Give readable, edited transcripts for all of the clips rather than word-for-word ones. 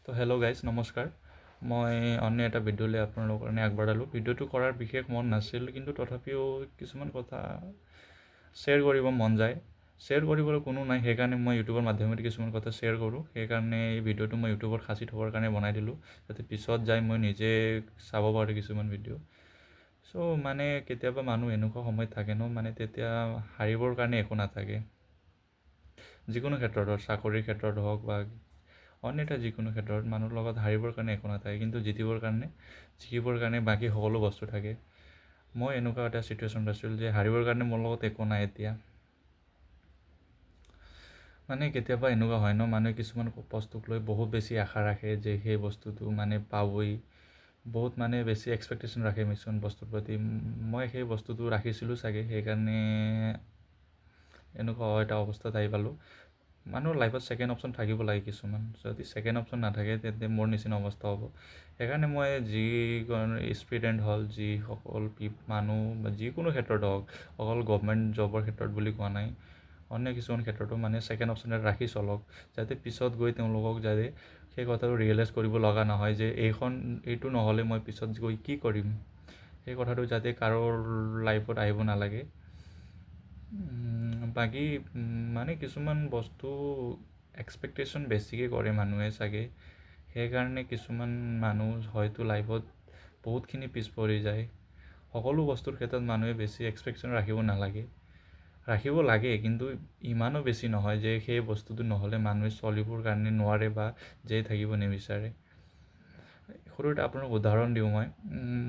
তো hello' guys নমস্কাৰ। মই অন্য এটা ভিডিঅ' লৈ আপোনালোকৰ কাৰণে আগবঢ়ালোঁ। ভিডিঅ'টো কৰাৰ বিশেষ মন নাছিল, কিন্তু তথাপিও কিছুমান কথা শ্বেয়াৰ কৰিব মন যায়। শ্বেয়াৰ কৰিবলৈ কোনো নাই, সেইকাৰণে মই ইউটিউবৰ মাধ্যমেৰে কিছুমান কথা শ্বেয়াৰ কৰোঁ। সেইকাৰণে এই ভিডিঅ'টো মই ইউটিউবত সাঁচি থবৰ কাৰণে বনাই দিলোঁ, যাতে পিছত যাই মই নিজে চাব পাৰোঁ কিছুমান ভিডিঅ'। চ' মানে কেতিয়াবা মানুহ এনেকুৱা সময়ত থাকে ন, মানে তেতিয়া হাৰিবৰ কাৰণে একো নাথাকে। যিকোনো ক্ষেত্ৰত, চাকৰিৰ ক্ষেত্ৰত হওক বা অন্য এটা যিকোনো ক্ষেত্ৰত মানুহৰ লগত হাৰিবৰ কাৰণে একো নাথাকে, কিন্তু জিকিবৰ কাৰণে বাকী সকলো বস্তু থাকে। মই এনেকুৱা এটা ছিটুৱেশ্যনত আছিলোঁ যে হাৰিবৰ কাৰণে মোৰ লগত একো নাই এতিয়া। মানে কেতিয়াবা এনেকুৱা হয় ন, মানুহে কিছুমান বস্তুক লৈ বহুত বেছি আশা ৰাখে যে সেই বস্তুটো মানে পাবই। বহুত মানে বেছি এক্সপেক্টেশ্যন ৰাখে কিছুমান বস্তুৰ প্ৰতি। মই সেই বস্তুটো ৰাখিছিলোঁ চাগে, সেইকাৰণে এনেকুৱা এটা অৱস্থাত আহি পালোঁ। মানুহৰ লাইফত ছেকেণ্ড অপশ্যন থাকিব লাগে কিছুমান। যদি ছেকেণ্ড অপশ্যন নাথাকে তেন্তে মোৰ নিচিনা অৱস্থা হ'ব। সেইকাৰণে মই ষ্টুডেণ্ট হ'ল, যিসকল মানুহ বা যিকোনো ক্ষেত্ৰত হওক, অকল গভমেণ্ট জবৰ ক্ষেত্ৰত বুলি কোৱা নাই, অন্য কিছুমান ক্ষেত্ৰতো মানে ছেকেণ্ড অপশ্যন এটা ৰাখি চলক, যাতে পিছত গৈ তেওঁলোকক যাতে সেই কথাটো ৰিয়েলাইজ কৰিব লগা নহয় যে এইটো নহ'লে মই পিছত গৈ কি কৰিম। সেই কথাটো যাতে কাৰো লাইফত আহিব নালাগে। বাকী মানে কিছুমান বস্তু এক্সপেক্টেশ্যন বেছিকৈ কৰে মানুহে চাগে, সেইকাৰণে কিছুমান মানুহ হয়তো লাইফত বহুতখিনি পিছ পৰি যায়। সকলো বস্তুৰ ক্ষেত্ৰত মানুহে বেছি এক্সপেক্টেশ্যন ৰাখিব লাগে, কিন্তু ইমানো বেছি নহয় যে সেই বস্তুটো নহ'লে মানুহে চলিবৰ কাৰণে নোৱাৰে বা জীয়াই থাকিব নিবিচাৰে। সৰু এটা আপোনাক উদাহৰণ দিওঁ।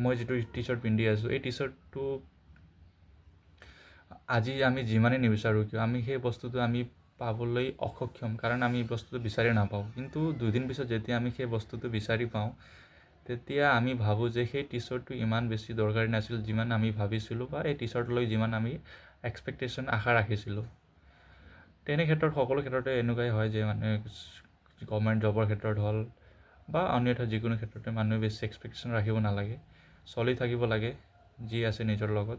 মই যিটো টি চাৰ্ট পিন্ধি আছোঁ, এই টি চাৰ্টটো আজি আমি যিমানেই নিবিচাৰোঁ কিয়, আমি সেই বস্তুটো আমি পাবলৈ অসক্ষম, কাৰণ আমি এই বস্তুটো বিচাৰি নাপাওঁ। কিন্তু দুদিন পিছত যেতিয়া আমি সেই বস্তুটো বিচাৰি পাওঁ, তেতিয়া আমি ভাবোঁ যে সেই টি চাৰ্টটো ইমান বেছি দৰকাৰী নাছিল যিমান আমি ভাবিছিলোঁ, বা এই টি চাৰ্টলৈ যিমান আমি আশা ৰাখিছিলোঁ। তেনে ক্ষেত্ৰত সকলো ক্ষেত্ৰতে এনেকুৱাই হয় যে মানুহে গভৰ্ণমেণ্ট জবৰ ক্ষেত্ৰত হ'ল বা অন্যথা যিকোনো ক্ষেত্ৰতে মানুহে বেছি এক্সপেক্টেশ্যন ৰাখিব নালাগে। চলি থাকিব লাগে যি আছে নিজৰ লগত।